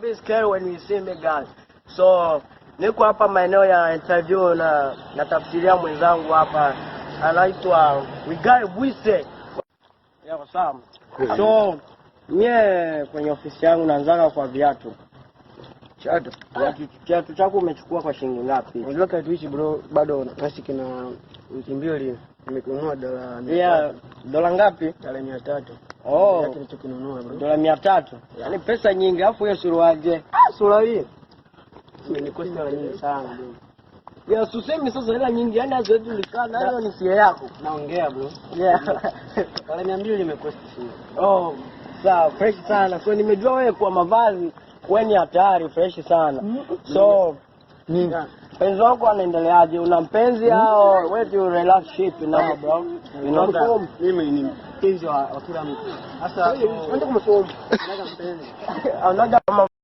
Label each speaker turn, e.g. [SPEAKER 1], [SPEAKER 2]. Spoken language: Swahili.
[SPEAKER 1] be scared when you see me guys. So niko hapa maeneo ya interview na natafsiria mwenzangu hapa anaitwa Wigai Bwise. Yako sawa. So mie kwenye ofisi yangu naanza kwa viatu. Kiatu chako umechukua kwa shilingi ngapi?
[SPEAKER 2] Unajua kiatu hichi bro bado nasi kina wiki mbili nimekununua dola.
[SPEAKER 1] Yeah, dola ngapi?
[SPEAKER 2] Dola 300.
[SPEAKER 1] Oh,
[SPEAKER 2] kiatu nilichokinunua bro.
[SPEAKER 1] Dola 300. Yaani pesa nyingi, afu hiyo suruaje? Suruali.
[SPEAKER 2] Imenikosta dola nyingi sana bro.
[SPEAKER 1] Ya susemi sasa hela nyingi, yani haziwezi likana, hiyo ni sia yako.
[SPEAKER 2] Naongea bro.
[SPEAKER 1] Yeah.
[SPEAKER 2] Dola 200 nimekosta sana.
[SPEAKER 1] Oh, sawa, fresh sana. So nimejua wewe kwa mavazi wewe ni hatari, fresh sana. So mpenzi wako anaendeleaje? Una mpenzi au wewe tu relationship na bro?
[SPEAKER 2] Unaona mimi ni mpenzi wa kila mtu. Sasa ndio kumsoma. Nataka mpenzi.
[SPEAKER 1] Anaga